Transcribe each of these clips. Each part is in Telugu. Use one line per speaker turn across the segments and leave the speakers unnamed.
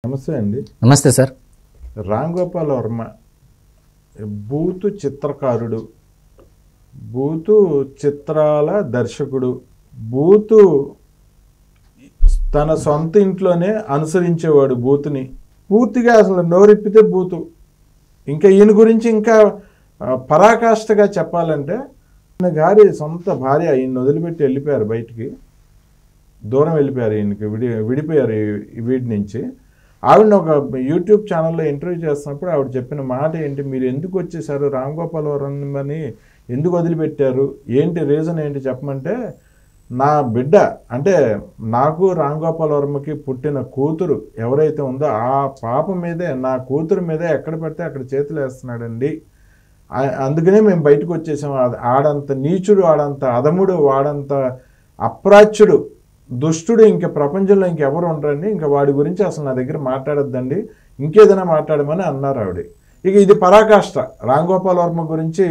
నమస్తే అండి.
నమస్తే సార్.
రామ్ గోపాల్ వర్మ బూతు చిత్రకారుడు, బూతు చిత్రాల దర్శకుడు, బూతు తన సొంత ఇంట్లోనే అనుసరించేవాడు బూతుని. పూర్తిగా అసలు నోరెప్పితే బూతు. ఇంకా ఈయన గురించి ఇంకా పరాకాష్ఠగా చెప్పాలంటే ఈయన గారి సొంత భార్య ఈయన వదిలిపెట్టి వెళ్ళిపోయారు, బయటికి దూరం వెళ్ళిపోయారు, ఈయనకి విడిపోయారు వీడి నుంచి. ఆవిడని ఒక యూట్యూబ్ ఛానల్లో ఇంటర్వ్యూ చేస్తున్నప్పుడు ఆవిడ చెప్పిన మాట ఏంటి, మీరు ఎందుకు వచ్చేసారు, రామ్ గోపాల్ వర్మని ఎందుకు వదిలిపెట్టారు, ఏంటి రీజన్ ఏంటి చెప్పమంటే, నా బిడ్డ అంటే నాకు రామ్ గోపాల్ వర్మకి పుట్టిన కూతురు ఎవరైతే ఉందో ఆ పాప మీదే, నా కూతురు మీదే ఎక్కడ పడితే అక్కడ చేతులు వేస్తున్నాడండి, అందుకనే మేము బయటకు వచ్చేసాం. ఆడంత నీచుడు, ఆడంత అధముడు, వాడంత అప్రాచ్యుడు, దుష్టుడు ఇంక ప్రపంచంలో ఇంకెవరు ఉండరండి, ఇంకా వాడి గురించి అసలు నా దగ్గర మాట్లాడొద్దండి, ఇంకేదైనా మాట్లాడమని అన్నారు ఆవిడ. ఇక ఇది పరాకాష్ట. రామ్ గోపాల్ వర్మ గురించి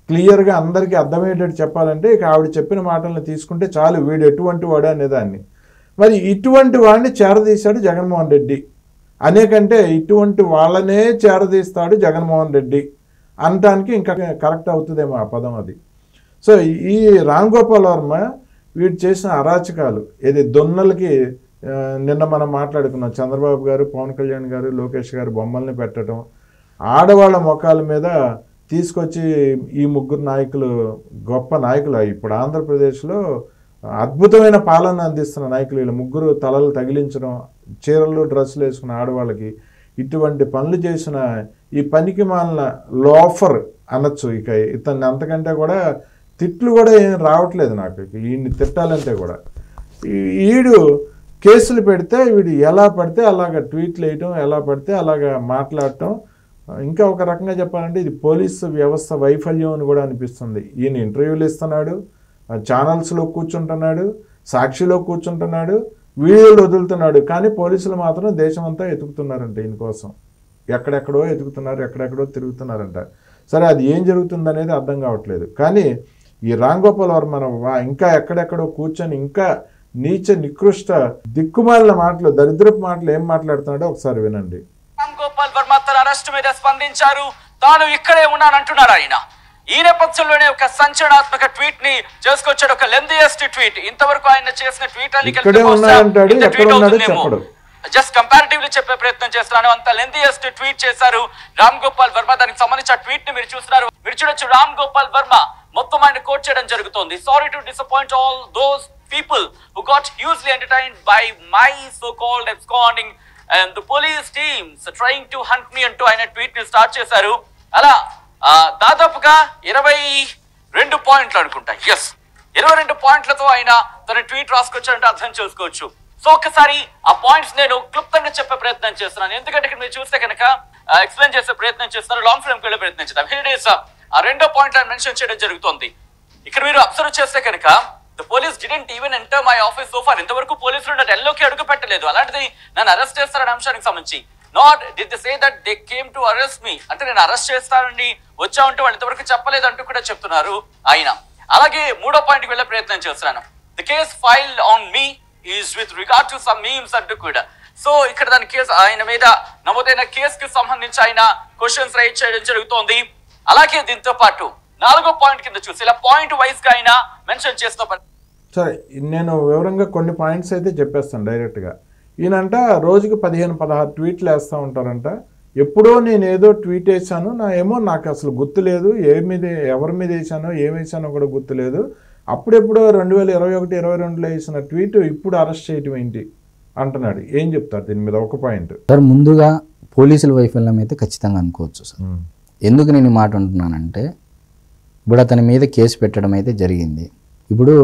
క్లియర్గా అందరికీ అర్థమయ్యేటట్టు చెప్పాలంటే ఇక ఆవిడ చెప్పిన మాటలను తీసుకుంటే చాలు, వీడు ఎటువంటి వాడు అనేదాన్ని. మరి ఇటువంటి వాడిని చేరదీశాడు జగన్మోహన్ రెడ్డి అనేకంటే ఇటువంటి వాళ్ళనే చేరదీస్తాడు జగన్మోహన్ రెడ్డి అనటానికి ఇంకా కరెక్ట్ అవుతుందేమో ఆ పదం అది. సో ఈ రామ్ గోపాల్ వర్మ వీడు చేసిన అరాచకాలు, ఏది దొన్నలకి నిన్న మనం మాట్లాడుకున్నాం, చంద్రబాబు గారు, పవన్ కళ్యాణ్ గారు, లోకేష్ గారు బొమ్మల్ని పెట్టడం, ఆడవాళ్ళ ముఖాల మీద తీసుకొచ్చి ఈ ముగ్గురు నాయకులు గొప్ప నాయకులు, ఇప్పుడు ఆంధ్రప్రదేశ్లో అద్భుతమైన పాలన అందిస్తున్న నాయకులు వీళ్ళు ముగ్గురు తలలు తగిలించడం, చీరలు డ్రెస్సులు వేసుకున్న ఆడవాళ్ళకి ఇటువంటి పనులు చేసిన ఈ పనికి మాలిన లోఫర్ అనొచ్చు. ఇక ఇతన్ని అంతకంటే కూడా తిట్లు కూడా ఏం రావట్లేదు నాకు ఈయన్ని తిట్టాలంటే కూడా. వీడు కేసులు పెడితే వీడు ఎలా పడితే అలాగ ట్వీట్లు వేయటం, ఎలా పడితే అలాగ మాట్లాడటం, ఇంకా ఒక రకంగా చెప్పాలంటే ఇది పోలీసు వ్యవస్థ వైఫల్యం అని కూడా అనిపిస్తుంది. ఈయన ఇంటర్వ్యూలు ఇస్తున్నాడు, ఛానల్స్లో కూర్చుంటున్నాడు, సాక్షిలో కూర్చుంటున్నాడు, వీడియోలు వదులుతున్నాడు, కానీ పోలీసులు మాత్రం దేశమంతా ఎతుకుతున్నారంట ఈయన కోసం. ఎక్కడెక్కడో ఎతుకుతున్నారు, ఎక్కడెక్కడో తిరుగుతున్నారంట. సరే అది ఏం జరుగుతుందనేది అర్థం కావట్లేదు. కానీ ఈ రామ్ గోపాల్ వర్మ ఇంకా ఎక్కడెక్కడో కూర్చొని ఇంకా నీచ నికృష్ట దిక్కుమాలిన మాటలు, దరిద్రపు మాటలు ఏం మాట్లాడుతున్నాడో ఒకసారి వినండి.
రామ్ గోపాల్ వర్మ తన అరెస్ట్ మీద స్పందించారు. తాను ఇక్కడే ఉన్నానంటున్నారు ఆయన. ఈ నేపథ్యంలోనే ఒక సంచలనాత్మక ట్వీట్ ని చేసుకొచ్చాడు, ఒక లెంథియెస్ట్ ట్వీట్. ఇంతవరకు ఆయన చేసిన ట్వీట్ జస్ట్ కంపారిటివ్లీ చెప్పే ప్రయత్నం చేస్తున్నాను, అంత లెంథియెస్ట్ ట్వీట్ చేశారు రామ్ గోపాల్ వర్మ. దానికి సంబంధించిన ట్వీట్ ని మీరు చూస్తున్నారు, మీరు చూడొచ్చు. రామ్ గోపాల్ వర్మ మొత్తం ఆయన కోట్ చేయడం జరుగుతోంది. Sorry to disappoint all those people who got hugely entertained by my so-called absconding and the police teams trying to hunt me అంటూ ఆయన ట్వీట్ ని స్టార్ట్ చేశారు. అలా దాదాపుగా 22 పాయింట్లు అనుకుంటా, 22 పాయింట్లతో ఆయన తన ట్వీట్ రాసుకొచ్చారంటే అర్థం చేసుకోవచ్చు. సో ఒక్కసారి ఆ పాయింట్స్ నేను క్లుప్తంగా చెప్పే ప్రయత్నం చేస్తున్నాను, ఎందుకంటే ఇక్కడ మీరు చూస్తే కనుక ఎక్స్ప్లెయిన్ చేసే ప్రయత్నం చేస్తున్నారు, లాంగ్ ఫిల్మ్ వెళ్ళే ప్రయత్నం చేద్దాం. హియర్ ఇస్ ఆ రెండో పాయింట్ ఆయన మెన్షన్ చేయడం జరుగుతోంది. ఇక్కడ మీరు అబ్జర్వ్ చేస్తే కనుక the police didn't even enter my office so far. ఇంతవరకు పోలీసులు నా డెల్లోకి అడుగు పెట్టలేదు. అలాంటిది నన్ను అరెస్ట్ చేస్తారనే అంశానికి సంబంధించి not did they say that they came to arrest me, అంటే నేను అరెస్ట్ చేస్తానని వచ్చామంటే వాళ్ళు ఇంతవరకు చెప్పలేదు అంటూ కూడా చెప్తున్నారు ఆయన. అలాగే మూడో పాయింట్కి వెళ్ళే ప్రయత్నం చేస్తున్నాను. The case filed on me is with regard to some memes అంటూ కూడా. సో ఇక్కడ దాని కేసు, ఆయన మీద నమోదైన కేసుకి సంబంధించి ఆయన క్వశ్చన్స్ రైజ్ చేయడం జరుగుతోంది. అలాగే దీంతో పాటు నాలుగో పాయింట్ కింద చూసి ఇలా పాయింట్ వైజ్ గా ఆయన మెన్షన్ చేస్తూ.
సరే, నేను వివరంగా కొన్ని పాయింట్స్ అయితే చెప్పేస్తాను డైరెక్ట్గా. ఈయనంట రోజుకి 15-16 ట్వీట్లు వేస్తూ ఉంటారంట. ఎప్పుడో నేను ఏదో ట్వీట్ వేసాను, నాకు అసలు గుర్తు లేదు, ఎవరి మీద వేసానో ఏం వేసానో కూడా గుర్తు లేదు. అప్పుడెప్పుడో 2021-22లో వేసిన ట్వీట్ ఇప్పుడు అరెస్ట్ చేయటం ఏంటి అంటున్నాడు. ఏం చెప్తారు దీని మీద ఒక పాయింట్?
సార్, ముందుగా పోలీసుల వైఫల్యం అయితే ఖచ్చితంగా అనుకోవచ్చు సార్. ఎందుకు నేను ఈ మాట అంటున్నానంటే, ఇప్పుడు అతని మీద కేసు పెట్టడం అయితే జరిగింది. ఇప్పుడు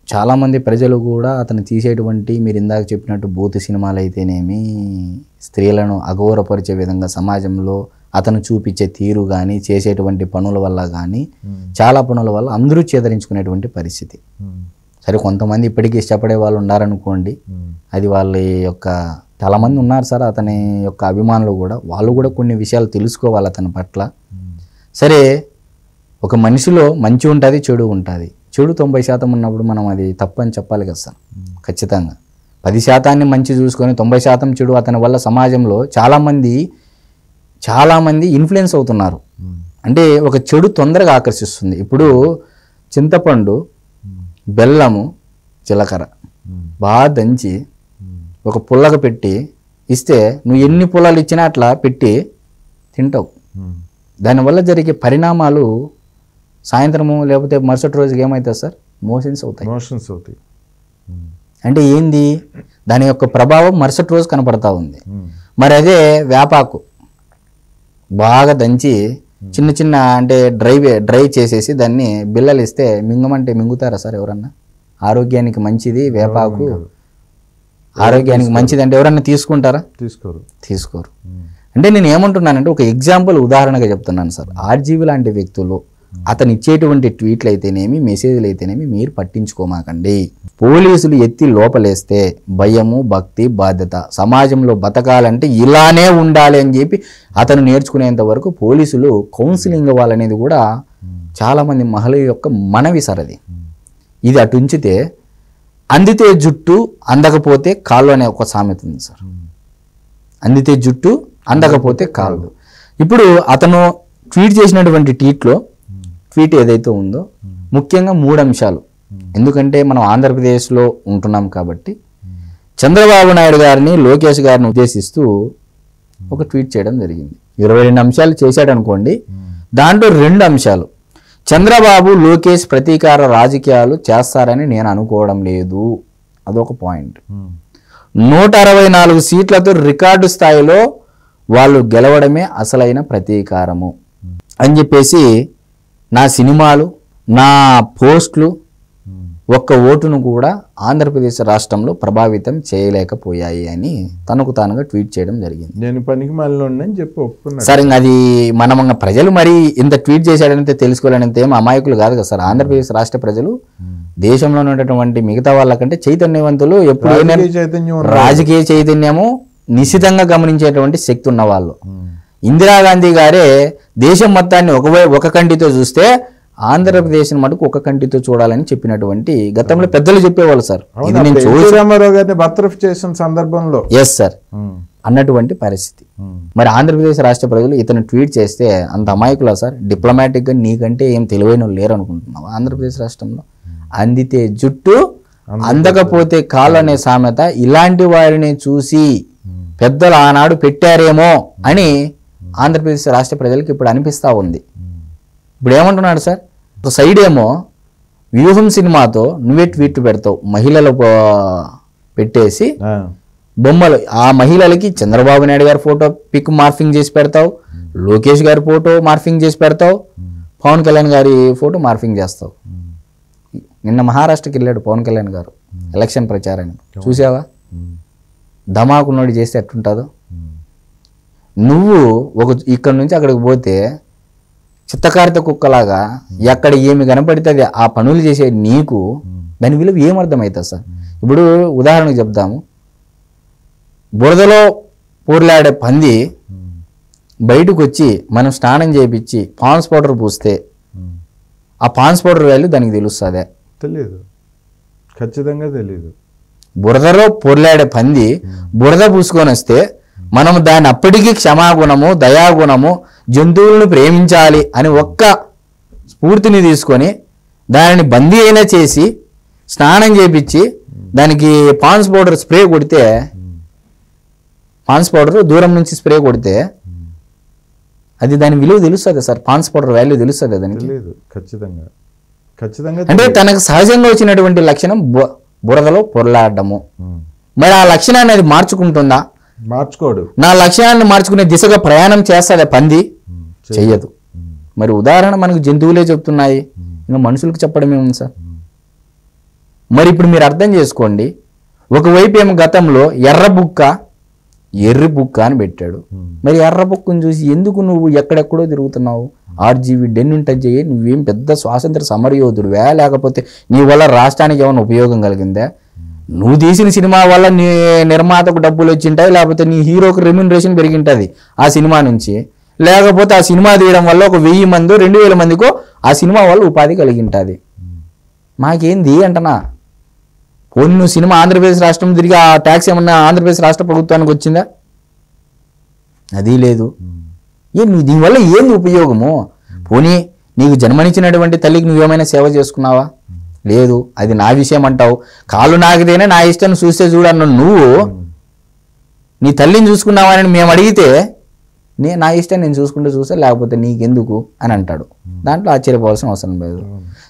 చాలామంది ప్రజలు కూడా అతను తీసేటువంటి, మీరు ఇందాక చెప్పినట్టు బూతు సినిమాలు అయితేనేమి, స్త్రీలను అగౌరవపరిచే విధంగా సమాజంలో అతను చూపించే తీరు కానీ, చేసేటువంటి పనుల వల్ల కానీ, చాలా పనుల వల్ల అందరూ చేదరించుకునేటువంటి పరిస్థితి. సరే, కొంతమంది ఇప్పటికీ ఇష్టపడే వాళ్ళు ఉన్నారనుకోండి, అది వాళ్ళ యొక్క చాలామంది ఉన్నారు సార్ అతని యొక్క అభిమానులు కూడా, వాళ్ళు కూడా కొన్ని విషయాలు తెలుసుకోవాలి అతని పట్ల. సరే, ఒక మనిషిలో మంచి ఉంటుంది, చెడు ఉంటుంది. చెడు 90% ఉన్నప్పుడు మనం అది తప్పని చెప్పాలి కదా సార్, ఖచ్చితంగా. 10% మంచి చూసుకొని 90% చెడు అతని వల్ల సమాజంలో చాలామంది ఇన్ఫ్లుయెన్స్ అవుతున్నారు. అంటే ఒక చెడు తొందరగా ఆకర్షిస్తుంది. ఇప్పుడు చింతపండు, బెల్లము, జీలకర్ర బాగా దంచి ఒక పుల్లగా పెట్టి ఇస్తే నువ్వు ఎన్ని పుల్లలు ఇచ్చినా అట్లా పెట్టి తింటావు. దానివల్ల జరిగే పరిణామాలు సాయంత్రము లేకపోతే మరుసటి రోజుకి ఏమవుతుంది సార్? మోషన్స్ అవుతాయి. అంటే ఏంది? దాని యొక్క ప్రభావం మరుసటి రోజు కనపడతా ఉంది. మరి అదే వేపాకు బాగా దంచి చిన్న చిన్న అంటే డ్రై చేసేసి దాన్ని బిళ్ళలు ఇస్తే మింగమంటే మింగుతారా సార్ ఎవరన్నా? ఆరోగ్యానికి మంచిది వేపాకు, ఆరోగ్యానికి మంచిది అంటే ఎవరన్నా తీసుకుంటారా? తీసుకోరు. అంటే నేను ఏమంటున్నానంటే ఒక ఎగ్జాంపుల్ ఉదాహరణగా చెప్తున్నాను సార్. ఆర్జీవి లాంటి వ్యక్తులు అతను ఇచ్చేటువంటి ట్వీట్లు అయితేనేమి మెసేజ్లు అయితేనేమి మీరు పట్టించుకోమాకండి. పోలీసులు ఎత్తి లోపలేస్తే భయము, భక్తి, బాధ్యత, సమాజంలో బతకాలంటే ఇలానే ఉండాలి అని చెప్పి అతను నేర్చుకునేంత వరకు పోలీసులు కౌన్సిలింగ్ ఇవ్వాలనేది కూడా చాలామంది మహిళల యొక్క మనవి సార్. ఇది అటు ఉంచితే అందితే జుట్టు అందకపోతే కాళ్ళు అనే ఒక సామెత ఉంది సార్. అందితే జుట్టు అందకపోతే కాళ్ళు. ఇప్పుడు అతను ట్వీట్ చేసినటువంటి ట్వీట్ ఏదైతే ఉందో ముఖ్యంగా 3 అంశాలు. ఎందుకంటే మనం ఆంధ్రప్రదేశ్లో ఉంటున్నాం కాబట్టి చంద్రబాబు నాయుడు గారిని, లోకేష్ గారిని ఉద్దేశిస్తూ ఒక ట్వీట్ చేయడం జరిగింది. 22 అంశాలు చేశాడు అనుకోండి. దాంట్లో 2 అంశాలు చంద్రబాబు, లోకేష్ ప్రతీకార రాజకీయాలు చేస్తారని నేను అనుకోవడం లేదు. అదొక పాయింట్. 164 సీట్లతో రికార్డు స్థాయిలో వాళ్ళు గెలవడమే అసలైన ప్రతీకారము అని చెప్పేసి నా సినిమాలు, నా పోస్టులు ఒక్క ఓటును కూడా ఆంధ్రప్రదేశ్ రాష్ట్రంలో ప్రభావితం చేయలేకపోయాయి అని తనకు తానుగా ట్వీట్ చేయడం జరిగింది.
నేను పనికి మళ్ళీ చెప్పి ఒప్పుకున్నాను
సార్. ఇంకా అది మనం ప్రజలు మరి ఇంత ట్వీట్ చేశాడంటే తెలుసుకోలేనంత ఏం అమాయకులు కాదు కదా సార్. ఆంధ్రప్రదేశ్ రాష్ట్ర ప్రజలు దేశంలో ఉన్నటువంటి మిగతా వాళ్ళకంటే చైతన్యవంతులు, ఎప్పుడైనా రాజకీయ చైతన్యము నిశితంగా గమనించేటువంటి శక్తి ఉన్న వాళ్ళు. ఇందిరాగాంధీ గారే దేశం మొత్తాన్ని ఒక కంటితో చూస్తే ఆంధ్రప్రదేశ్ మటుకు ఒక కంటితో చూడాలని చెప్పినటువంటి గతంలో పెద్దలు చెప్పేవాళ్ళు సార్. ఇది నేను
రామారావు గారిని బర్తరఫ్ చేసిన సందర్భంలో
ఎస్ సార్ అన్నటువంటి పరిస్థితి. మరి ఆంధ్రప్రదేశ్ రాష్ట్ర ప్రజలు ఇతను ట్వీట్ చేస్తే అంత అమాయకులా సార్? డిప్లొమాటిక్ గా నీకంటే ఏం తెలివైన లేరు అనుకుంటున్నావు ఆంధ్రప్రదేశ్ రాష్ట్రంలో? అందితే జుట్టు అందకపోతే కాళ్ళు అనే సామెత ఇలాంటి వారిని చూసి పెద్దలు ఆనాడు పెట్టారేమో అని ఆంధ్రప్రదేశ్ రాష్ట్ర ప్రజలకు ఇప్పుడు అనిపిస్తూ ఉంది. ఇప్పుడు ఏమంటున్నాడు సార్? ఒక సైడ్ ఏమో వ్యూహం సినిమాతో నువ్వే ట్వీట్ పెడతావు, మహిళలు పెట్టేసి బొమ్మలు, ఆ మహిళలకి చంద్రబాబు నాయుడు గారి ఫోటో పిక్ మార్ఫింగ్ చేసి పెడతావు, లోకేష్ గారి ఫోటో మార్ఫింగ్ చేసి పెడతావు, పవన్ కళ్యాణ్ గారి ఫోటో మార్ఫింగ్ చేస్తావు. నిన్న మహారాష్ట్రకి వెళ్ళాడు పవన్ కళ్యాణ్ గారు ఎలక్షన్ ప్రచారానికి, చూసావా? ధమాకున్నోడి చేస్తే ఎట్టుంటుందో. నువ్వు ఇక్కడ నుంచి అక్కడికి పోతే చిత్తకారిత కుక్కలాగా ఎక్కడ ఏమి కనపడుతుంది ఆ పనులు చేసే నీకు దాని విలువ ఏమర్థమవుతుంది సార్? ఇప్పుడు ఉదాహరణకు చెప్దాము. బురదలో పూర్లాడే పంది బయటకు వచ్చి మనం స్నానం చేయించి పాన్స్ పౌడర్ పూస్తే ఆ పాన్స్ పౌడర్ వాల్యూ దానికి తెలుస్తుందే?
తెలియదు, ఖచ్చితంగా తెలియదు.
బురదలో పొర్లాడే పంది బురద పూసుకొని వస్తే మనం దాన్ని అప్పటికీ క్షమాగుణము, దయాగుణము, జంతువులను ప్రేమించాలి అని ఒక్క స్ఫూర్తిని తీసుకొని దానిని బందీ అయినా చేసి స్నానం చేపించి దానికి పాన్స్ పౌడర్ స్ప్రే కొడితే, పాన్స్ పౌడర్ దూరం నుంచి స్ప్రే కొడితే అది దాని విలువ తెలుస్తుంది సార్? పాన్స్ పౌడర్ వాల్యూ తెలుస్తుంది దానికి?
ఖచ్చితంగా.
అంటే తనకు సహజంగా వచ్చినటువంటి లక్షణం బురదలో పొరలాడము. మరి ఆ లక్షణాన్ని అది మార్చుకుంటుందా?
మార్చుకోడు.
నా లక్ష్యాన్ని మార్చుకునే దిశగా ప్రయాణం చేస్తుంది పంది? చెయ్యదు. మరి ఉదాహరణ మనకు జంతువులే చెప్తున్నాయి, ఇంకా మనుషులకు చెప్పడమే ఉంది సార్. మరి ఇప్పుడు మీరు అర్థం చేసుకోండి. ఒకవైపు ఏమో గతంలో ఎర్రి బుక్క అని పెట్టాడు. మరి ఎర్ర బుక్కను చూసి ఎందుకు నువ్వు ఎక్కడెక్కడో తిరుగుతున్నావు? ఆర్జీవి డెన్ను టచ్ అయ్యి నువ్వేం పెద్ద స్వాతంత్ర సమరయోధుడువా? లేకపోతే నీ వల్ల రాష్ట్రానికి ఏమైనా ఉపయోగం కలిగిందా? నువ్వు తీసిన సినిమా వల్ల నీ నిర్మాతకు డబ్బులు వచ్చింటాయి, లేకపోతే నీ హీరోకి రెమ్యునరేషన్ పెరిగింటుంది ఆ సినిమా నుంచి, లేకపోతే ఆ సినిమా తీయడం వల్ల ఒక 1000 మందో 2000 మందికో ఆ సినిమా వల్ల ఉపాధి కలిగింటుంది. మాకేంది అంటనా? పోనీ నువ్వు సినిమా ఆంధ్రప్రదేశ్ రాష్ట్రం తిరిగి ఆ ట్యాక్స్ ఏమన్నా ఆంధ్రప్రదేశ్ రాష్ట్ర ప్రభుత్వానికి వచ్చిందా? అది లేదు. నువ్వు దీనివల్ల ఏంది ఉపయోగము? పోనీ నీకు జన్మనిచ్చినటువంటి తల్లికి నువ్వేమైనా సేవ చేసుకున్నావా? లేదు. అది నా విషయం అంటావు. కాళ్ళు నాకితేనే నా ఇష్టం చూస్తే చూడన్న నువ్వు నీ తల్లిని చూసుకున్నావని మేము అడిగితే నా ఇష్టం నేను చూస్తే లేకపోతే నీకెందుకు అని అంటాడు. దాంట్లో ఆశ్చర్యపోవాల్సిన అవసరం లేదు.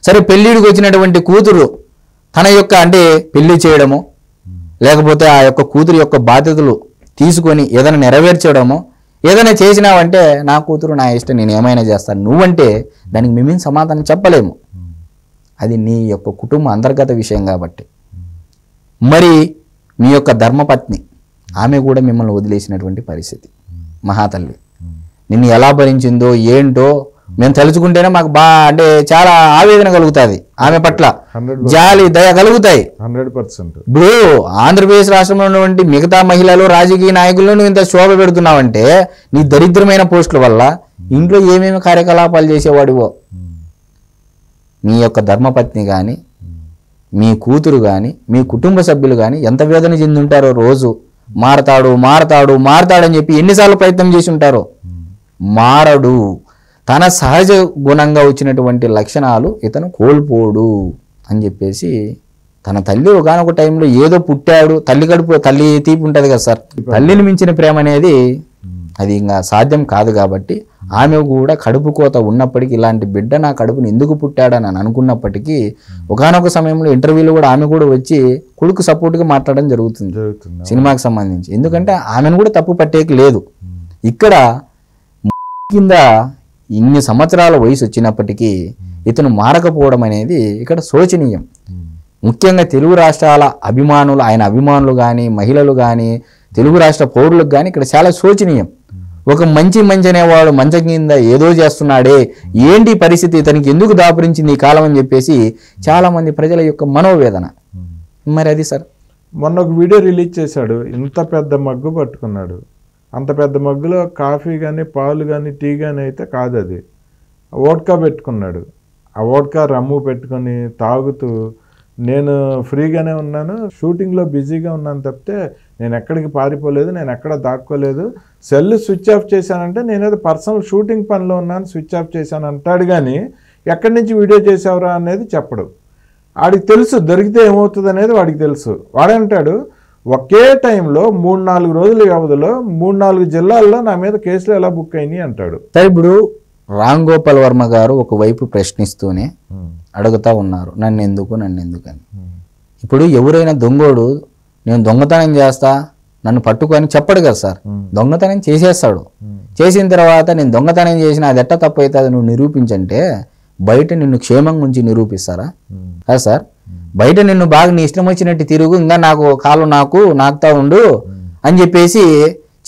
సరే, పెళ్ళిడికి వచ్చినటువంటి కూతురు తన యొక్క అంటే పెళ్లి చేయడము లేకపోతే ఆ యొక్క కూతురు యొక్క బాధ్యతలు తీసుకొని ఏదైనా నెరవేర్చడము ఏదైనా చేసినావంటే నా కూతురు నా ఇష్టం నేను ఏమైనా చేస్తాను నువ్వంటే దానికి మేమేం సమాధానం చెప్పలేము. అది నీ యొక్క కుటుంబ అంతర్గత విషయం కాబట్టి. మరి మీ యొక్క ధర్మపత్ని ఆమె కూడా మిమ్మల్ని వదిలేసినటువంటి పరిస్థితి. మహాతల్లి నిన్ను ఎలా భరించిందో ఏంటో మేము తలుచుకుంటేనే మాకు అంటే చాలా ఆవేదన కలుగుతుంది. ఆమె పట్ల జాలి దయ కలుగుతాయి.
100%.
ఇప్పుడు ఆంధ్రప్రదేశ్ రాష్ట్రంలో ఉన్నటువంటి మిగతా మహిళలు రాజకీయ నాయకులను ఇంత శోభ పెడుతున్నావంటే నీ దరిద్రమైన పోస్టుల వల్ల ఇంట్లో ఏమేమి కార్యకలాపాలు చేసేవాడివో మీ యొక్క ధర్మపత్ని కానీ మీ కూతురు కానీ మీ కుటుంబ సభ్యులు కానీ ఎంత వేదన చెంది ఉంటారో. రోజు మారతాడని చెప్పి ఎన్నిసార్లు ప్రయత్నం చేసి ఉంటారో. మారడు. తన సహజ గుణంగా వచ్చినటువంటి లక్షణాలు ఇతను కోల్పోడు అని చెప్పేసి తన తల్లి ఒకనొక టైంలో ఏదో పుట్టాడు. తల్లి తీపి ఉంటుంది కదా సార్. తల్లిని మించిన ప్రేమ అనేది అది ఇంకా సాధ్యం కాదు. కాబట్టి ఆమె కూడా కడుపు కోత ఉన్నప్పటికీ ఇలాంటి బిడ్డ నా కడుపుని ఎందుకు పుట్టాడని అనుకున్నప్పటికీ ఒకనొక సమయంలో ఇంటర్వ్యూలో కూడా ఆమె కూడా వచ్చి కొడుకు సపోర్ట్గా మాట్లాడడం జరుగుతుంది సినిమాకి సంబంధించి. ఎందుకంటే ఆమెను కూడా తప్పు పట్టేకి లేదు. ఇక్కడ కింద ఇన్ని సంవత్సరాల వయసు వచ్చినప్పటికీ ఇతను మారకపోవడం అనేది ఇక్కడ శోచనీయం. ముఖ్యంగా తెలుగు రాష్ట్రాల అభిమానులు ఆయన అభిమానులు కానీ మహిళలు కానీ తెలుగు రాష్ట్ర పౌరులకు కానీ ఇక్కడ చాలా శోచనీయం. ఒక మంచి అనేవాడు మంచం కింద ఏదో చేస్తున్నాడే ఏంటి పరిస్థితి ఇతనికి ఎందుకు దాపురించింది ఈ కాలం అని చెప్పేసి చాలా మంది ప్రజల యొక్క మనోవేదన. మరి అది సార్
మొన్న ఒక వీడియో రిలీజ్ చేశాడు. ఇంత పెద్ద మగ్గు పట్టుకున్నాడు. అంత పెద్ద మగ్గులో కాఫీ కానీ పాలు కానీ టీ కానీ అయితే కాదు, అది వోడ్కా పెట్టుకున్నాడు. ఆ వోడ్కా రమ్ము పెట్టుకొని తాగుతూ నేను ఫ్రీగానే ఉన్నాను, షూటింగ్లో బిజీగా ఉన్నాను తప్పితే నేను ఎక్కడికి పారిపోలేదు, నేను ఎక్కడ దాక్కోలేదు, సెల్ స్విచ్ ఆఫ్ చేశానంటే నేనేదో పర్సనల్ షూటింగ్ పనిలో ఉన్నాను స్విచ్ ఆఫ్ చేశాను అంటాడు. కానీ ఎక్కడి నుంచి వీడియో చేసావురా అనేది చెప్పడు. వాడికి తెలుసు దొరికితే ఏమవుతుంది అనేది వాడికి తెలుసు. వాడంటాడు ఒకే టైంలో 3-4 రోజుల వ్యవధిలో 3-4 జిల్లాల్లో నా మీద కేసులు ఎలా బుక్ అయినాయి అంటాడు.
సరే, ఇప్పుడు రామ్ గోపాల్ వర్మ గారు ఒకవైపు ప్రశ్నిస్తూనే అడుగుతా ఉన్నారు నన్ను ఎందుకు అని. ఇప్పుడు ఎవరైనా దొంగోడు నేను దొంగతనం చేస్తా నన్ను పట్టుకొని చెప్పడు కదా సార్. దొంగతనం చేసేస్తాడు. చేసిన తర్వాత నేను దొంగతనం చేసిన అది ఎట్ట తప్పు అయితే అది నువ్వు నిరూపించంటే బయట నిన్ను క్షేమంగా ఉంచి నిరూపిస్తారా? కదా సార్. బయట నిన్ను బాగా నీ ఇష్టం వచ్చినట్టు తిరుగు, ఇంకా నాకు కాలు నాకుతా ఉండు అని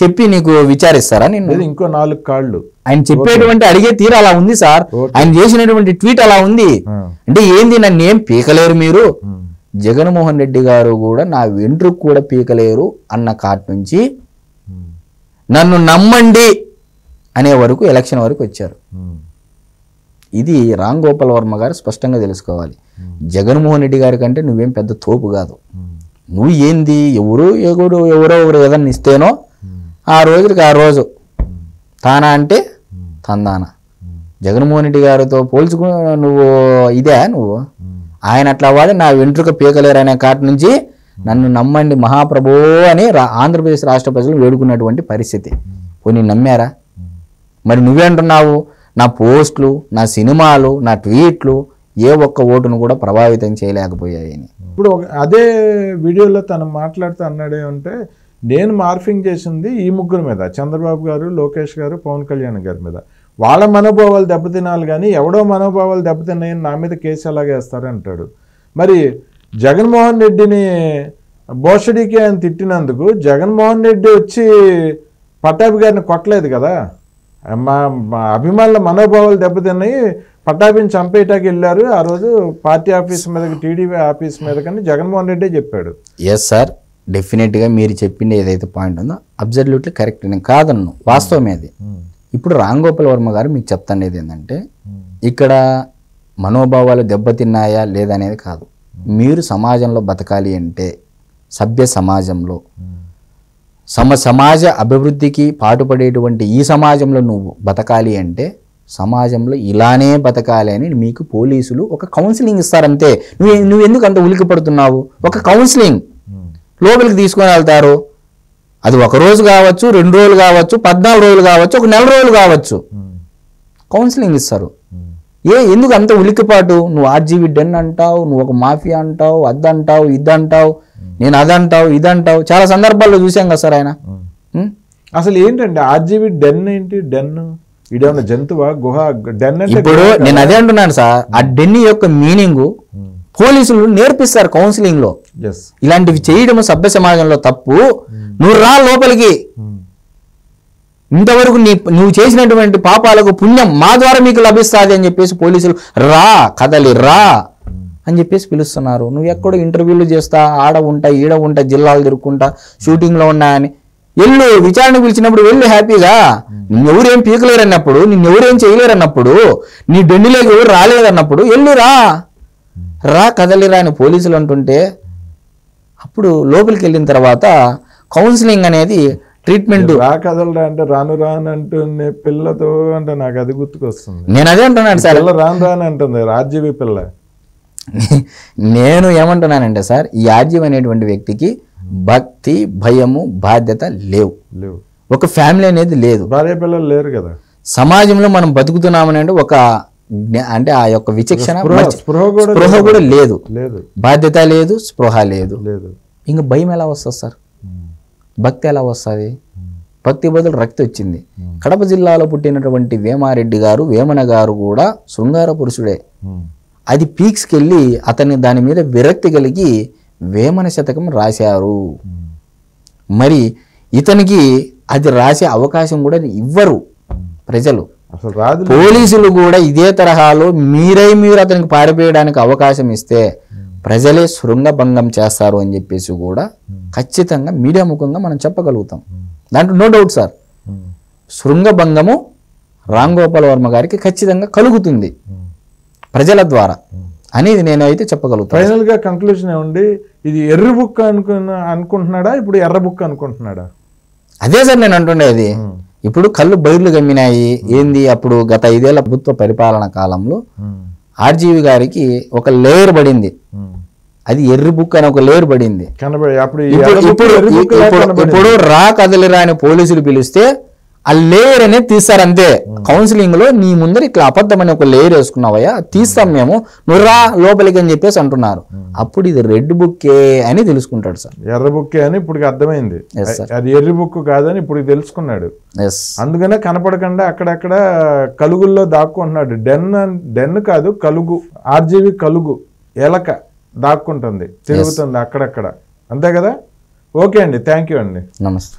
చెప్పి నీకు విచారిస్తారా? నిన్ను
ఇంకో 4 కాళ్ళు
ఆయన చెప్పేటువంటి అడిగే తీరు అలా ఉంది సార్. ఆయన చేసినటువంటి ట్వీట్ అలా ఉంది. అంటే ఏంది నన్ను ఏం పీకలేరు మీరు. జగన్మోహన్ రెడ్డి గారు కూడా నా వెంట్రుకు కూడా పీకలేరు అన్న కాట్ నుంచి నన్ను నమ్మండి అనే వరకు ఎలక్షన్ వరకు వచ్చారు. ఇది రామ్ గోపాల్ వర్మ గారు స్పష్టంగా తెలుసుకోవాలి. జగన్మోహన్ రెడ్డి గారి కంటే నువ్వేం పెద్ద తోపు కాదు. నువ్వు ఏంది ఎవరో ఏదన్నా ఇస్తేనో ఆ రోజుకి ఆ రోజు తానా అంటే తందానా. జగన్మోహన్ రెడ్డి గారితో పోల్చుకుని నువ్వు నువ్వు ఆయన అట్లా వాడి నా వెంట్రుక పీకలేరు అనే కాటి నుంచి నన్ను నమ్మండి మహాప్రభో అని ఆంధ్రప్రదేశ్ రాష్ట్ర ప్రజలు వేడుకున్నటువంటి పరిస్థితి. పోనీ నమ్మారా? మరి నువ్వే అంటున్నావు నా పోస్టులు నా సినిమాలు నా ట్వీట్లు ఏ ఒక్క ఓటును కూడా ప్రభావితం చేయలేకపోయాయని.
ఇప్పుడు అదే వీడియోలో తను మాట్లాడుతూ అన్నాడే అంటే నేను మార్ఫింగ్ చేసింది ఈ ముగ్గురు మీద, చంద్రబాబు గారు, లోకేష్ గారు, పవన్ కళ్యాణ్ గారి మీద. వాళ్ళ మనోభావాలు దెబ్బతినాలి కానీ ఎవడో మనోభావాలు దెబ్బతిన్నాయని నా మీద కేసు ఎలాగేస్తారంటాడు. మరి జగన్మోహన్ రెడ్డిని బోషడికి ఆయన తిట్టినందుకు జగన్మోహన్ రెడ్డి వచ్చి పట్టాభి గారిని కొట్టలేదు కదా. మా అభిమానుల మనోభావాలు దెబ్బతిన్నాయి, పట్టాభిని చంపేయటానికి వెళ్ళారు ఆ రోజు పార్టీ ఆఫీస్ మీదకి, టీడీపీ ఆఫీస్ మీద కానీ జగన్మోహన్ రెడ్డి చెప్పాడు.
ఎస్ సార్, డెఫినెట్గా మీరు చెప్పింది ఏదైతే పాయింట్ ఉందో అబ్సల్యూట్లీ కరెక్ట్, నేను కాదన్ను, వాస్తవమే అది. ఇప్పుడు రామ్ గోపాల్ వర్మ గారు మీకు చెప్తానేది ఏంటంటే ఇక్కడ మనోభావాలు దెబ్బతిన్నాయా లేదా అనేది కాదు. మీరు సమాజంలో బతకాలి అంటే సభ్య సమాజంలో సమాజ అభివృద్ధికి పాటుపడేటువంటి ఈ సమాజంలో నువ్వు బతకాలి అంటే సమాజంలో ఇలానే బతకాలి అని మీకు పోలీసులు ఒక కౌన్సిలింగ్ ఇస్తారంతే. నువ్వు ఎందుకు అంత ఉలికి పడుతున్నావు? ఒక కౌన్సిలింగ్ లోపలికి తీసుకొని వెళ్తారు. అది 1 రోజు కావచ్చు, 2 రోజులు కావచ్చు, 14 రోజులు కావచ్చు, 1 నెల రోజులు కావచ్చు, కౌన్సిలింగ్ ఇస్తారు. ఎందుకు అంత ఉలికిపాటు? నువ్వు ఆర్జీవీ డెన్ అంటావు, నువ్వు ఒక మాఫియా అంటావు, అద్దంటావు, ఇద్దంటావు, నేను అదంటావు, ఇదంటావు. చాలా సందర్భాల్లో చూసాం కదా సార్ ఆయన.
అసలు ఏంటంటే ఆర్జీవీ డెన్ ఏంటి? డెన్ ఇదేమన్నా జంతువా? గుహ డెన్ అంటే
ఇప్పుడు నేను అదే అంటున్నాను సార్. ఆ డెన్ యొక్క మీనింగ్ పోలీసులు నేర్పిస్తారు కౌన్సిలింగ్ లో. ఇలాంటివి చేయడం సభ్య సమాజంలో తప్పు. నువ్వు రా లోపలికి, ఇంతవరకు నువ్వు చేసినటువంటి పాపాలకు పుణ్యం మా ద్వారా మీకు లభిస్తుంది అని చెప్పేసి పోలీసులు రా, కదలి రా అని చెప్పేసి పిలుస్తున్నారు. నువ్వు ఎక్కడో ఇంటర్వ్యూలు చేస్తా, ఆడ ఉంటా, ఈడ ఉంటా, జిల్లాలు తిరుక్కుంటా, షూటింగ్లో ఉన్నా అని వెళ్ళు. విచారణ పిలిచినప్పుడు వెళ్ళు హ్యాపీగా. నిన్నెవరేం పీకలేరు అన్నప్పుడు, నిన్నెవరేం చేయలేరు అన్నప్పుడు, నీ డొండిలోకి ఎవరు రాలేదన్నప్పుడు వెళ్ళు రా కదలిరా అని పోలీసులు అంటుంటే, అప్పుడు లోపలికి వెళ్ళిన తర్వాత కౌన్సిలింగ్ అనేది ట్రీట్మెంట్.
రా కదలరా అంటే రాను అంటుంది పిల్లతో అంటే నాకు అది గుర్తుకొస్తుంది.
నేను అదే అంటున్నాను సార్,
రాను అంటుంది ఆర్జీవీ పిల్ల.
నేను ఏమంటున్నానంటే సార్, ఈ ఆర్జీవీ అనేటువంటి వ్యక్తికి భక్తి, భయము, బాధ్యత లేవు. ఒక ఫ్యామిలీ అనేది లేదు,
భార్య పిల్లలు లేరు కదా.
సమాజంలో మనం బతుకుతున్నామని అంటే అంటే ఆ యొక్క విచక్షణ, స్పృహ కూడా లేదు. బాధ్యత లేదు, స్పృహ లేదు. ఇంకా భయం ఎలా వస్తుంది సార్? భక్తి ఎలా వస్తుంది? భక్తి బదులు రక్తి వచ్చింది. కడప జిల్లాలో పుట్టినటువంటి వేమారెడ్డి గారు, వేమన గారు కూడా శృంగార పురుషుడే. అది పీక్స్కి వెళ్ళి అతన్ని దాని మీద విరక్తి కలిగి వేమన శతకం రాశారు. మరి ఇతనికి అది రాసే అవకాశం కూడా ఇవ్వరు ప్రజలు. పోలీసులు కూడా ఇదే తరహాలో మీరు అతనికి పారిపోయడానికి అవకాశం ఇస్తే ప్రజలే శృంగభంగం చేస్తారు అని చెప్పేసి కూడా ఖచ్చితంగా మీడియా ముఖంగా మనం చెప్పగలుగుతాం. దాంట్లో నో డౌట్ సార్. శృంగభంగము రామ్ గోపాల్ వర్మ గారికి ఖచ్చితంగా కలుగుతుంది ప్రజల ద్వారా అనేది నేనైతే చెప్పగలుగుతాను.
ఫైనల్ గా కంక్లూజన్ ఏమండి, ఇది ఎర్ర బుక్ అనుకుంటున్నాడా, ఇప్పుడు ఎర్ర బుక్ అనుకుంటున్నాడా?
అదే సార్ నేను అంటుండేది. ఇప్పుడు కళ్ళు బయర్లు గమ్మినాయి. ఏంది అప్పుడు గత 5 ఏళ్ల ప్రభుత్వ పరిపాలన కాలంలో ఆర్జీవీ గారికి ఒక లేయర్ పడింది. అది ఎర్రి బుక్ అని ఒక లేయర్ పడింది. ఇప్పుడు రా కదలిరా అని పోలీసులు పిలిస్తే ఆ లేయర్ అనేది తీస్తారు అంతే. కౌన్సిలింగ్ లో నీ ముందర ఇట్లా అబద్ధమని ఒక లేయర్ వేసుకున్నావయ్యా, తీస్తాం మేము, నువ్వు రా లోపలికి అని చెప్పేసి అంటున్నారు. అప్పుడు ఇది రెడ్ బుక్కే అని తెలుసుకుంటాడు సార్.
ఎర్ర బుక్కే అని ఇప్పుడు అర్థమైంది. అది ఎర్రి బుక్ కాదని ఇప్పుడు తెలుసుకున్నాడు. అందుకనే కనపడకుండా అక్కడక్కడ కలుగుల్లో దాక్కుంటున్నాడు. డెన్ కాదు, కలుగు. ఆర్జీవీ కలుగు, ఎలక దాక్కుంటుంది, తిరుగుతుంది అక్కడక్కడ. అంతే కదా? ఓకే అండి, థ్యాంక్ యూ అండి,
నమస్తే.